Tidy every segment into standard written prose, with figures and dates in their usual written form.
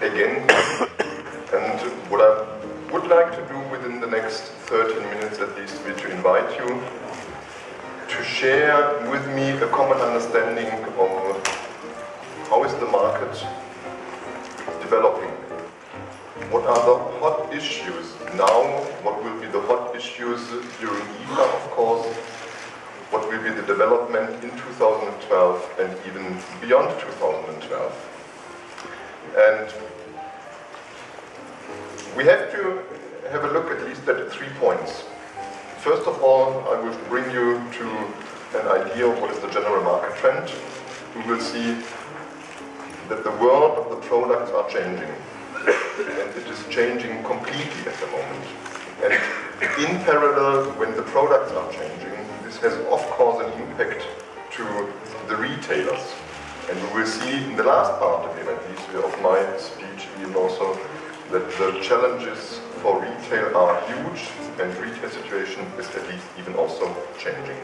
again. And what I would like to do within the next 13 minutes at least will to invite you to share with me a common understanding of how is the market developing. What are the hot issues now? What will be the hot issues during IFA, of course? What will be the development in 2012 and even beyond 2012? And we have to have a look at least at 3 points. First of all, I will bring you to an idea of what is the general market trend. We will see that the world of the products are changing. And it is changing completely at the moment. And in parallel, when the products are changing, this has of course an impact to the retailers. And we will see in the last part of it, at least of my speech, even also that the challenges for retail are huge, and retail situation is at least even also changing.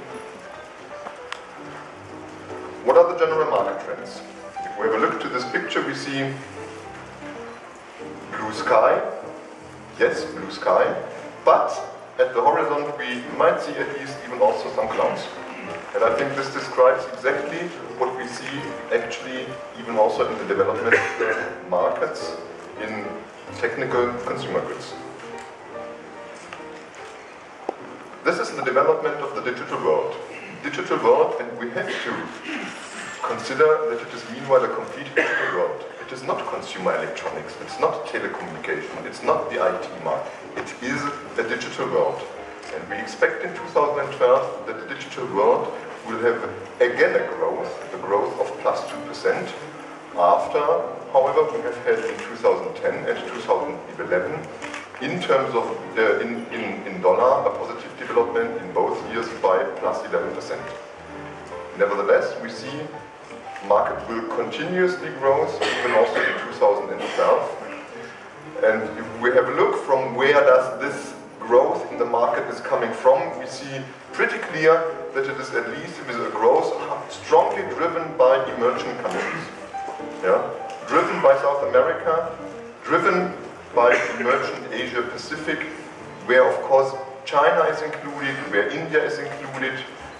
What are the general market trends? If we have a look to this picture, we see blue sky. Yes, blue sky. But at the horizon, we might see at least even also some clouds. And I think this describes exactly what we see actually even also in the development markets in technical consumer goods. This is the development of the digital world. Digital world, and we have to consider that it is meanwhile a complete digital world. It is not consumer electronics, it's not telecommunication, it's not the IT market. It is a digital world. And we expect in 2012 that the digital world will have again a growth of plus 2%, after, however, we have had in 2010 and 2011, in terms of, in dollar, a positive development in both years by plus 11%. Nevertheless, we see market will continuously grow, even also in 2012. And if we have a look from where does this growth in the market is coming from, we see pretty clear that it is at least a growth strongly driven by emerging countries. Yeah? Driven by South America, driven by emerging Asia Pacific, where of course China is included, where India is included,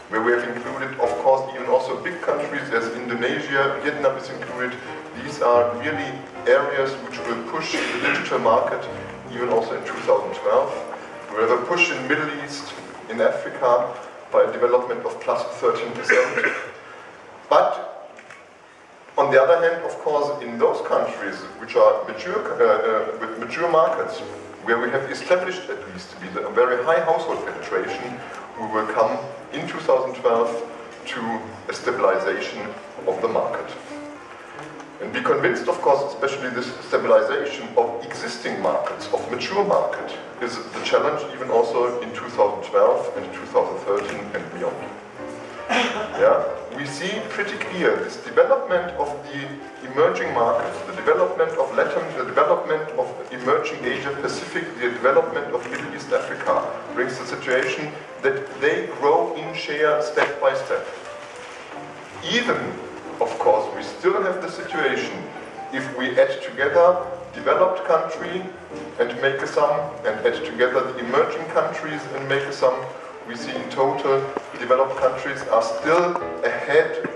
where we have included of course even also big countries as Indonesia, Vietnam is included. These are really areas which will push the digital market even also in 2012. We have a push in Middle East, in Africa, by a development of plus 13%. But on the other hand, of course, in those countries which are mature, with mature markets, where we have established at least to be a very high household penetration, we will come in 2012 to a stabilization of the market. And be convinced, of course, especially this stabilization of existing markets, of mature market, is the challenge even also in 2012 and 2013 and beyond. Yeah? We see pretty clear this development of the emerging markets, the development of Latin, the development of emerging Asia Pacific, the development of Middle East Africa, brings the situation that they grow in share step by step. Even, of course, we still have the situation, if we add together developed country and make a sum, and add together the emerging countries and make a sum, we see in total developed countries are still ahead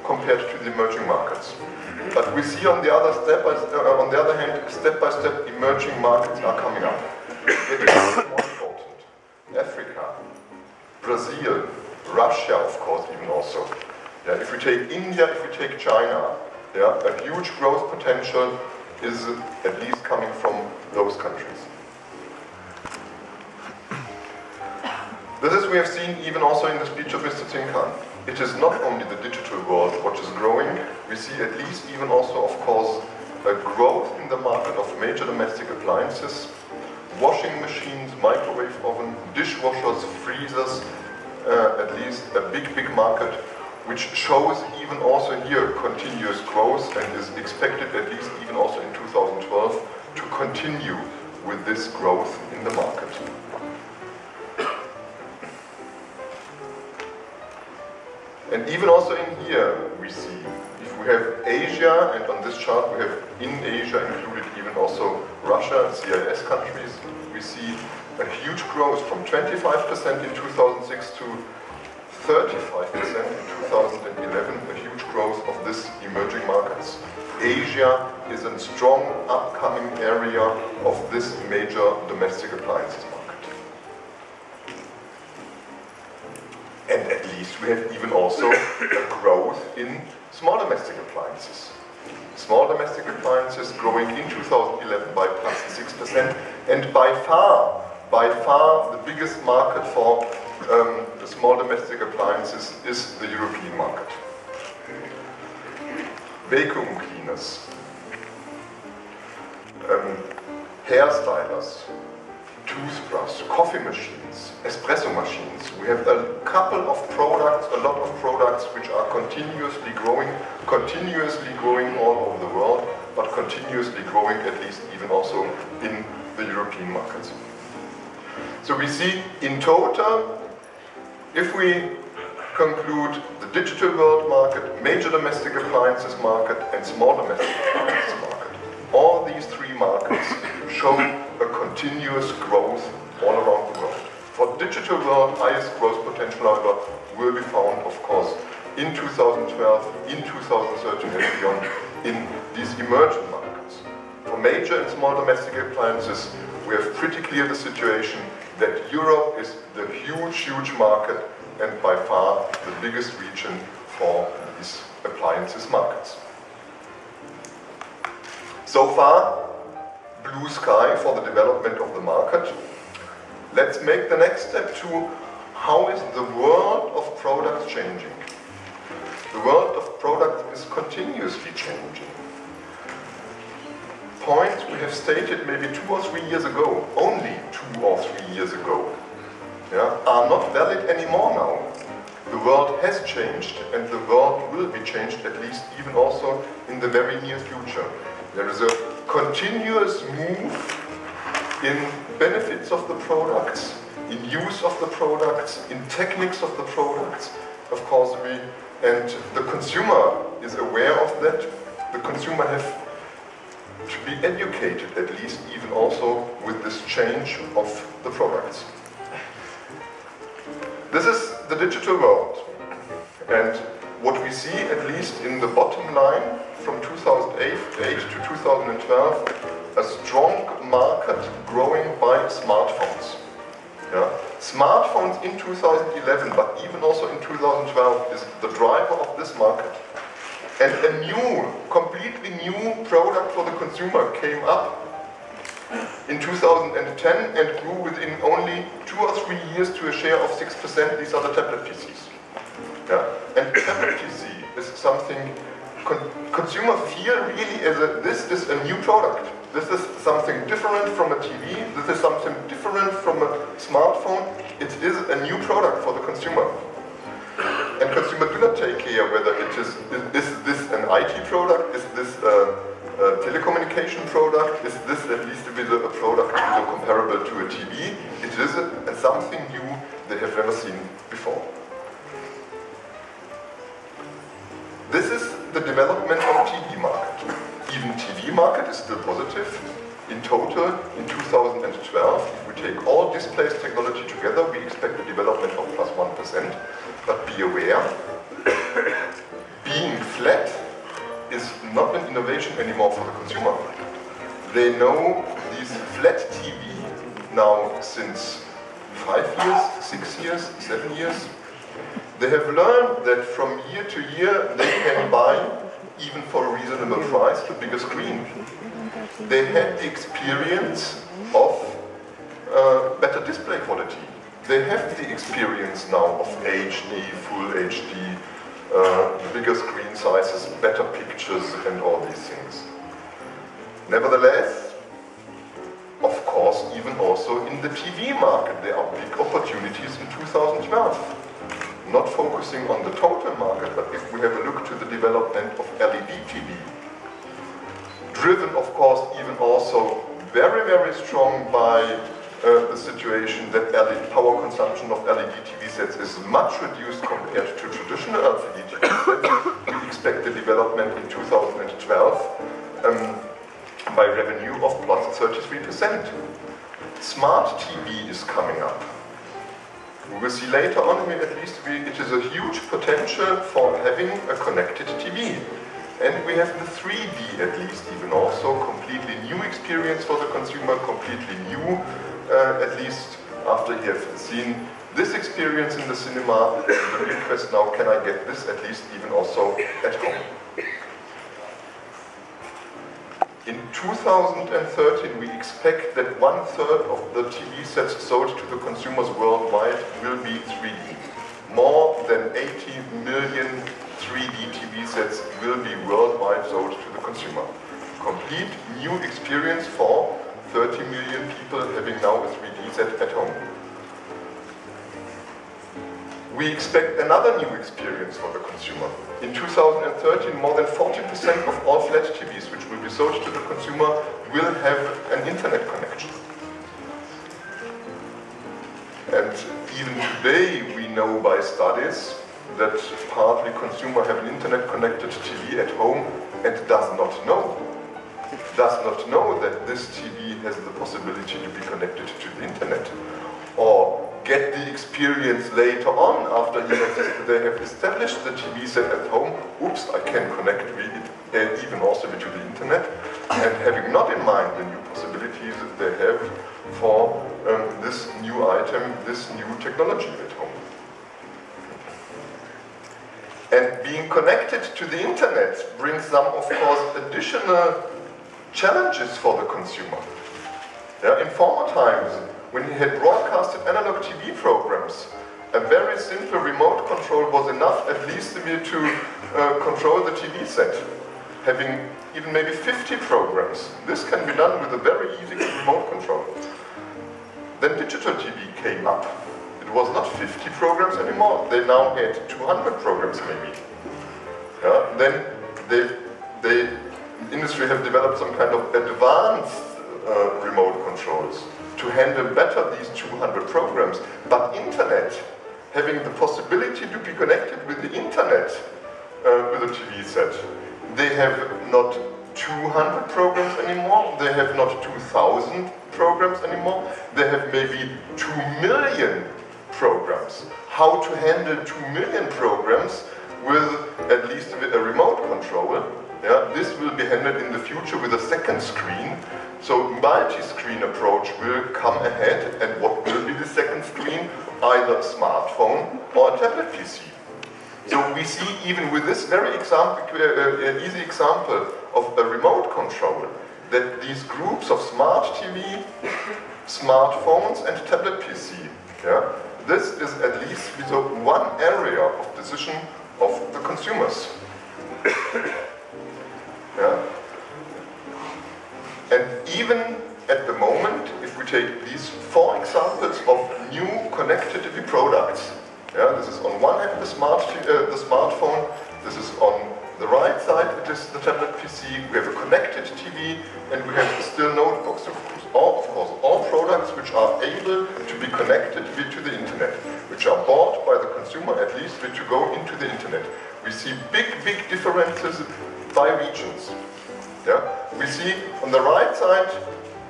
compared to the emerging markets. But we see on the other hand, step by step, emerging markets are coming up. It is more important. Africa, Brazil, Russia, of course, even also. Yeah, if we take India, if we take China, yeah, a huge growth potential is at least coming from those countries. This is we have seen even also in the speech of Mr. Tinkan. It is not only the digital world which is growing, we see at least even also, of course, a growth in the market of major domestic appliances, washing machines, microwave oven, dishwashers, freezers, at least a big market, which shows even also here continuous growth and is expected at least even also in 2012 to continue with this growth in the market. And even also in here we see, if we have Asia, and on this chart we have in Asia included even also Russia and CIS countries. We see a huge growth from 25% in 2006 to 35% in 2011, a huge growth of this emerging markets. Asia is a strong upcoming area of this major domestic appliances market. And at least we have even also a growth in small domestic appliances. Small domestic appliances growing in 2011 by plus 6%, and by far the biggest market for the small domestic appliances is the European market. Vacuum cleaners, hair stylers, toothbrush, coffee machines, espresso machines. We have a couple of products, a lot of products which are continuously growing all over the world, but continuously growing at least even also in the European markets. So we see in total, if we conclude the digital world market, major domestic appliances market, and small domestic appliances market, all these three markets show a continuous growth all around the world. For digital world, highest growth potential, however, will be found, of course, in 2012, in 2013 and beyond, in these emerging markets. For major and small domestic appliances, we have pretty clear the situation that Europe is the huge market and by far the biggest region for these appliances markets. So far, blue sky for the development of the market. Let's make the next step to how is the world of products changing. The world of products is continuously changing. Points we have stated maybe 2 or 3 years ago, only 2 or 3 years ago, are not valid anymore now. The world has changed, and the world will be changed at least even also in the very near future. There is a continuous move in benefits of the products, in use of the products, in techniques of the products. Of course, and the consumer is aware of that. The consumer has to be educated at least even also with this change of the products. This is the digital world, and what we see at least in the bottom line from 2008 to 2012, a strong market growing by smartphones. Smartphones in 2011, but even also in 2012 is the driver of this market. And a completely new product for the consumer came up in 2010 and grew within only 2 or 3 years to a share of 6%. These are the tablet PCs. And tablet PC is something consumer feel really as this is a new product. This is something different from a TV. This is something different from a smartphone. It is a new product for the consumer. And consumers do not take care whether it is this an IT product, is this a telecommunication product, is this at least a product comparable to a TV. It is something new they have never seen before. This is the development of TV market. Even TV market is still positive. In total, in 2012, if we take all displays technology together, we expect a development of plus 1%. But be aware, being flat is not an innovation anymore for the consumer. They know these flat TV now since 5 years, 6 years, 7 years. They have learned that from year to year they can buy, even for a reasonable price, the bigger screen. They had the experience of better display quality. They have the experience now of HD, full HD, bigger screen sizes, better pictures, and all these things. Nevertheless, of course, even also in the TV market, there are big opportunities in 2012. Not focusing on the total market, but if we have a look to the development of LED TV, driven, of course, even also very, very strong by the situation that power consumption of LED TV sets is much reduced compared to traditional LCD TV sets. We expect the development development in 2012 by revenue of plus 33%. Smart TV is coming up. We will see later on, at least it is a huge potential for having a connected TV. And we have the 3D at least, even also completely new experience for the consumer, completely new, at least after you have seen this experience in the cinema. The request now, can I get this at least even also at home? In 2013, we expect that 1/3 of the TV sets sold to the consumers worldwide will be 3D. More than 80 million 3D TV sets will be worldwide sold to the consumer. Complete new experience for 30 million people having now a 3D set at home. We expect another new experience for the consumer. In 2013, more than 40% of all flat TVs which will be sold to the consumer will have an internet connection. And even today we know by studies that partly consumers have an internet connected TV at home and does not know that this TV has the possibility to be connected to the internet, or get the experience later on after they have established the TV set at home. Oops, I can connect with it, even also to the internet, and having not in mind the new possibilities that they have for this new item, this new technology at home. And being connected to the internet brings some, of course, additional challenges for the consumer. Yeah, in former times, when he had broadcasted analog TV programs, a very simple remote control was enough at least to control the TV set. Having even maybe 50 programs, this can be done with a very easy remote control. Then digital TV came up. It was not 50 programs anymore, they now had 200 programs maybe. Yeah, then the industry have developed some kind of advanced remote controls to handle better these 200 programs. But internet, having the possibility to be connected with the internet with a TV set, they have not 200 programs anymore, they have not 2,000 programs anymore, they have maybe 2 million programs. How to handle 2 million programs with at least a remote control? Yeah, this will be handled in the future with a second screen. So multi-screen approach will come ahead, and what will be the second screen? Either a smartphone or a tablet PC. So we see even with this very easy example of a remote control that these groups of smart TV, smartphones and tablet PC, yeah, this is at least one area of decision of the consumers. Yeah. And even at the moment, if we take these 4 examples of new connected TV products, yeah, this is on one hand the smartphone, this is on the right side, it is the tablet PC, we have a connected TV, and we have still notebooks, of course, all products which are able to be connected to the internet, which are bought by the consumer at least to go into the internet. We see big differences by regions. Yeah? We see on the right side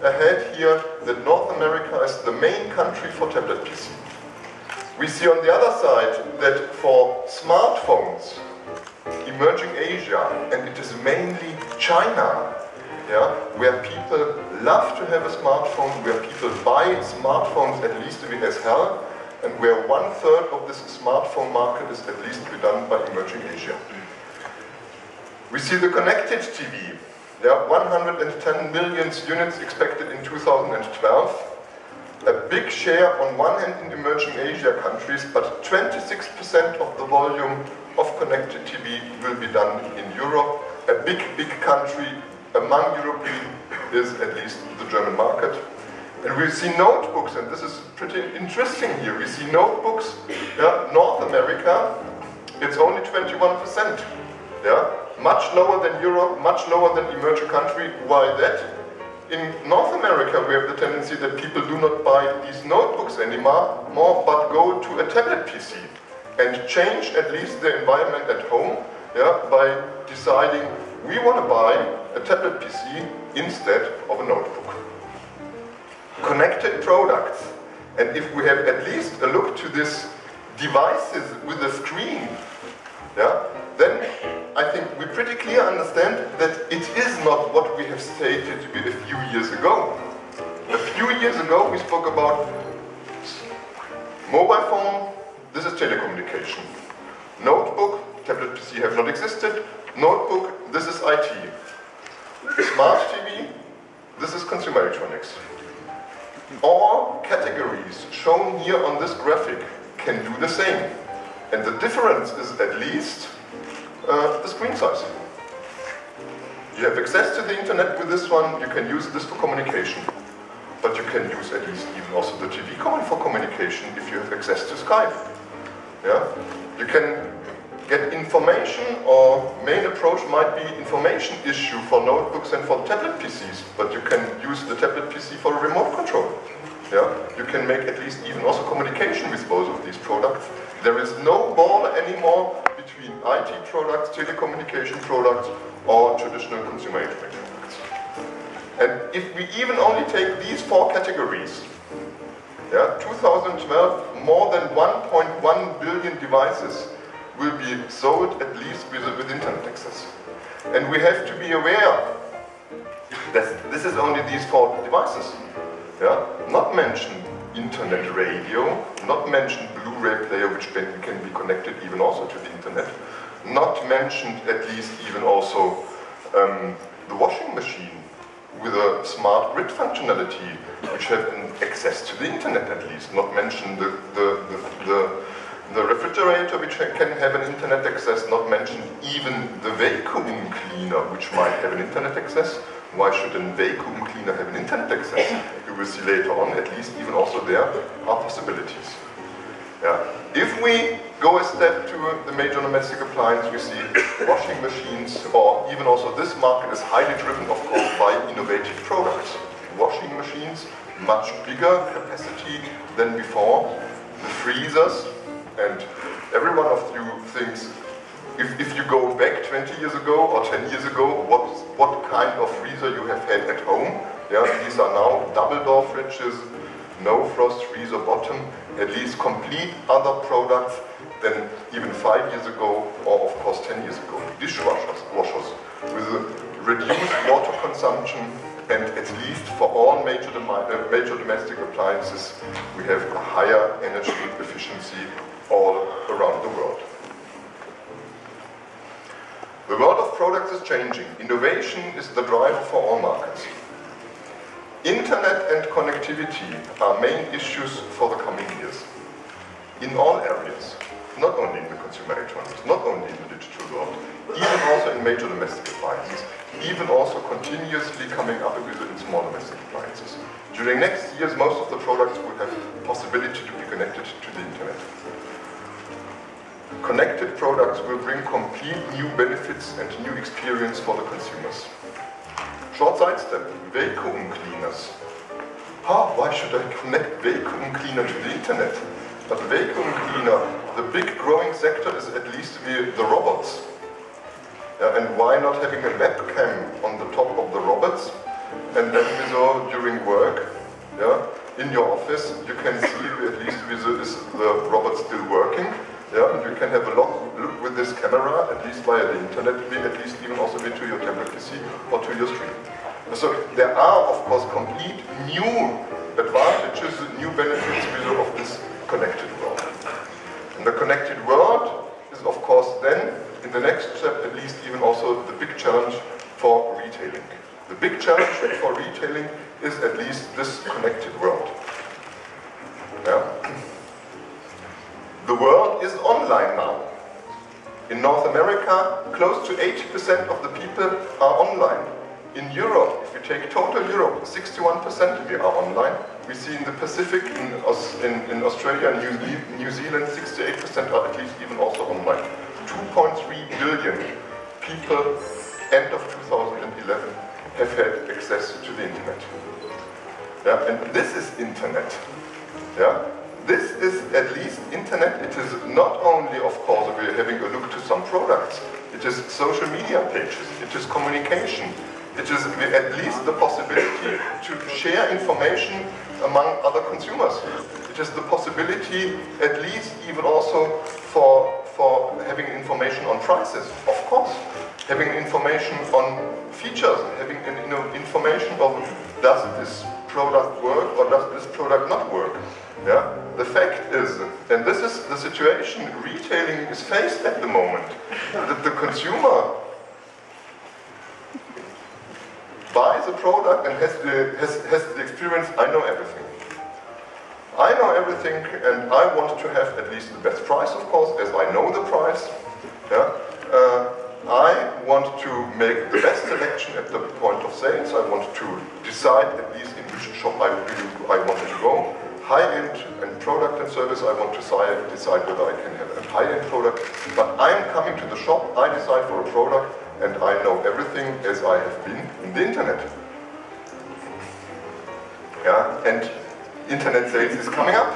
ahead here that North America is the main country for tablet PC. We see on the other side that for smartphones, emerging Asia, and it is mainly China, yeah, where people love to have a smartphone, where people buy smartphones at least as hell, and where 1/3 of this smartphone market is at least done by emerging Asia. We see the connected TV. There are 110 million units expected in 2012. A big share on one hand in emerging Asia countries, but 26% of the volume of connected TV will be done in Europe. A big country among European is at least the German market. And we see notebooks, and this is pretty interesting here. We see notebooks, yeah, North America, it's only 21%. Yeah? Much lower than Europe, much lower than emerging country. Why that? In North America, we have the tendency that people do not buy these notebooks anymore, but go to a tablet PC and change at least the environment at home, yeah, by deciding we want to buy a tablet PC instead of a notebook. Connected products, and if we have at least a look to these devices with a screen, yeah, then I think we pretty clearly understand that it is not what we have stated a few years ago. A few years ago we spoke about mobile phone, this is telecommunication. Notebook, tablet PC have not existed. Notebook, this is IT. Smart TV, this is consumer electronics. All categories shown here on this graphic can do the same. And the difference is at least the screen size. You have access to the internet with this one, you can use this for communication. But you can use at least even also the TV command for communication if you have access to Skype. Yeah? You can get information, or main approach might be information issue for notebooks and for tablet PCs, but you can use the tablet PC for a remote control. Yeah? You can make at least even also communication with both of these products. There is no border anymore between IT products, telecommunication products, or traditional consumer electronics products. And if we even only take these four categories, yeah, 2012, more than 1.1 billion devices will be sold at least with internet access. And we have to be aware that this is only these four devices. Yeah? Not mention internet radio, not mention Blu-ray player, which can be connected even also to the internet, not mentioned at least even also the washing machine with a smart grid functionality, which have access to the internet at least, not mention the refrigerator, which can have an internet access, not mention even the vacuum cleaner, which might have an internet access. Why should a vacuum cleaner have an internet access? You will see later on, at least even also there are possibilities. Yeah. If we go a step to the major domestic appliance, we see washing machines, or even also this market is highly driven, of course, by innovative products. Washing machines, much bigger capacity than before. The freezers, and every one of you thinks, if you go back 20 years ago or 10 years ago, what kind of freezer you have had at home. Yeah, these are now double door fridges, no frost freezer bottom, at least complete other products than even 5 years ago, or of course 10 years ago. Dishwashers with a reduced water consumption, and at least for all major domestic appliances, we have a higher energy efficiency all around the world. The world of products is changing. Innovation is the driver for all markets. Internet and connectivity are main issues for the coming years. In all areas, not only in the consumer electronics, not only in the digital world, even also in major domestic appliances, even also continuously coming up with it in small domestic appliances. During next years, most of the products will have the possibility to be connected to the internet. Connected products will bring complete new benefits and new experience for the consumers. Short sidestep, vacuum cleaners. Why should I connect vacuum cleaner to the internet? But vacuum cleaner, the big growing sector is at least the robots. And why not having a webcam on the top of the robots? And then during work, in your office, you can see at least is the robot still working. Yeah, and you can have a look with this camera, at least via the internet, at least even also to your tablet PC or to your screen. So there are, of course, complete new advantages, new benefits of this connected world. And the connected world is, of course, then, in the next step, at least even also the big challenge for retailing. The big challenge for retailing is at least this connected world. Yeah? The world is online now. In North America, close to 80% of the people are online. In Europe, if you take total Europe, 61% are online. We see in the Pacific, in Australia and New Zealand, 68% are at least even also online. 2.3 billion people, end of 2011, have had access to the internet. Yeah, and this is internet. Yeah? this is at least internet. It is not only, of course, we're having a look to some products. It is social media pages. It is communication. It is at least the possibility to share information among other consumers. It is the possibility, at least even also for having information on prices, of course. Having information on features, having information of does this product work or does this product not work. Yeah? The fact is, and this is the situation retailing is faced at the moment, that the consumer buys a product and has the experience, I know everything. I know everything and I want to have at least the best price, of course, as I know the price. Yeah? I want to make the best selection at the point of sales. I want to decide at least in which shop I wanted to go. High-end and product and service, I want to decide whether I can have a high-end product. But I'm coming to the shop, I decide for a product, and I know everything as I have been in the internet. Yeah, and internet sales is coming up.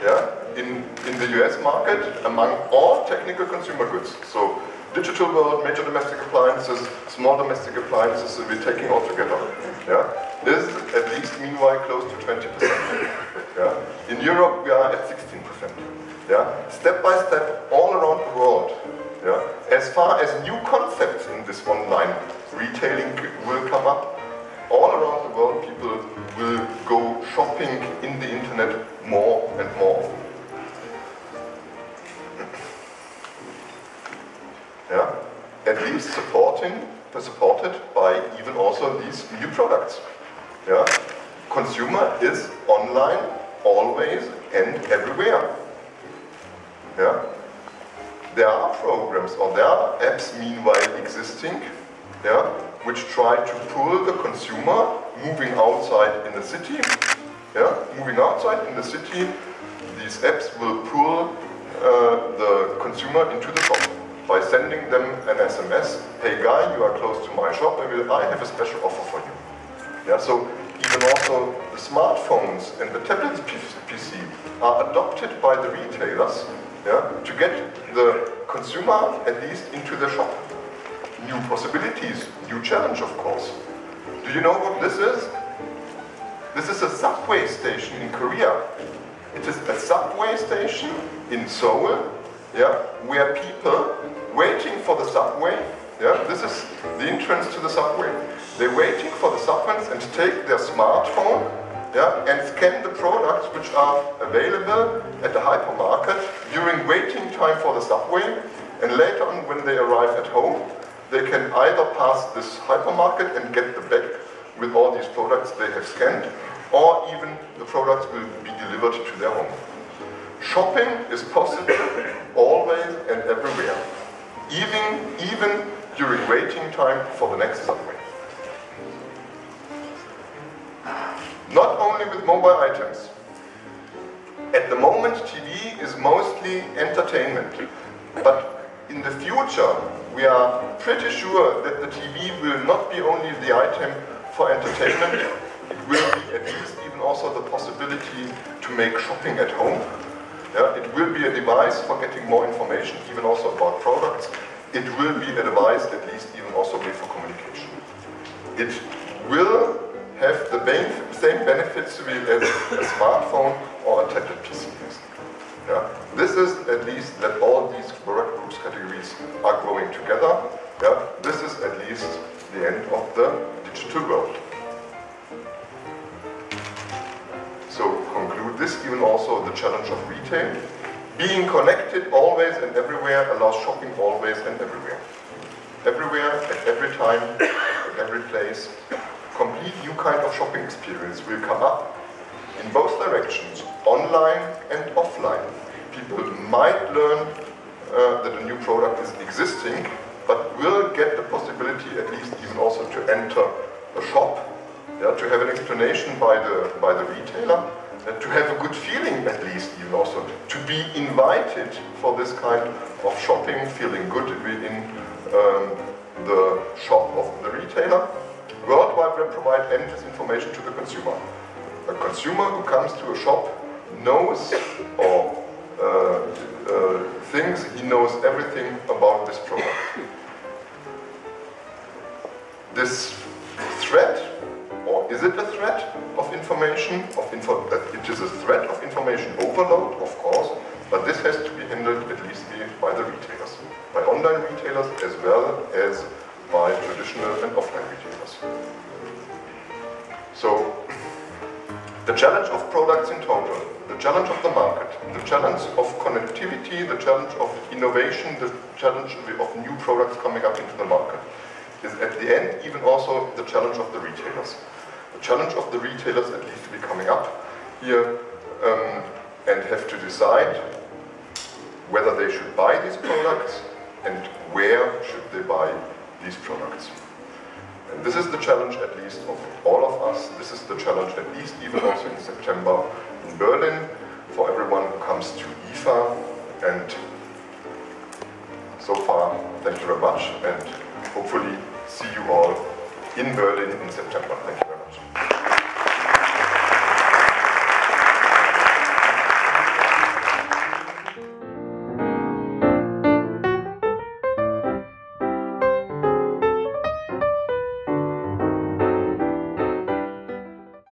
Yeah, in the US market among all technical consumer goods. So digital world, major domestic appliances, small domestic appliances, we're taking all together. Yeah, this is at least meanwhile close to 20%. Yeah, in Europe we are at 16%. Yeah, step by step, all around the world. Yeah, as far as new concepts in this online retailing will come up, all around the world people will go shopping in the internet more and more often. Yeah, at least supported by even also these new products. Yeah, consumer is online always and everywhere. Yeah, there are programs or there are apps meanwhile existing. Yeah, which try to pull the consumer moving outside in the city. Yeah, moving outside in the city, these apps will pull the consumer into the shop by sending them an SMS, hey guy, you are close to my shop, I have a special offer for you. Yeah, so even also the smartphones and the tablet PC are adopted by the retailers, yeah, to get the consumer at least into the shop. New possibilities, new challenge, of course. Do you know what this is? This is a subway station in Korea. It is a subway station in Seoul, yeah, where people waiting for the subway, yeah, this is the entrance to the subway. They're waiting for the subways and take their smartphone, yeah, and scan the products which are available at the hypermarket during waiting time for the subway, and later on when they arrive at home, they can either pass this hypermarket and get the bag with all these products they have scanned, or even the products will be delivered to their home. Shopping is possible always and everywhere, even during waiting time for the next subway. Not only with mobile items. At the moment TV is mostly entertainment, but in the future we are pretty sure that the TV will not be only the item for entertainment, it will be at least even also the possibility to make shopping at home. Yeah, it will be a device for getting more information, even also about products. It will be a device at least even also made for communication. It will have the same benefits as a smartphone or a tablet PC. Yeah. This is at least that all these product groups categories are growing together. Yeah. This is at least the end of the digital world. So conclude this, even also the challenge of retail. Being connected always and everywhere allows shopping always and everywhere. Everywhere, at every time, at every place. Complete new kind of shopping experience will come up in both directions, online and offline. People might learn that a new product is existing, but will get the possibility at least even also to enter a shop, yeah, to have an explanation by the retailer, to have a good feeling at least even also, to be invited for this kind of shopping, feeling good within the shop of the retailer. World Wide Web provides endless information to the consumer. A consumer who comes to a shop knows or thinks he knows everything about this product. This threat, or is it a threat of information? It is a threat of information overload, of course, but this has to be handled at least by the retailers, by online retailers as well as by traditional and offline retailers. So, the challenge of products in total, the challenge of the market, the challenge of connectivity, the challenge of innovation, the challenge of new products coming up into the market, is at the end even also the challenge of the retailers. The challenge of the retailers at least to be coming up here and have to decide whether they should buy these products and where should they buy these products. And this is the challenge at least of all of us. This is the challenge at least even also in September in Berlin for everyone who comes to IFA. And so far, thank you very much, and hopefully see you all in Berlin in September. Thank you very much.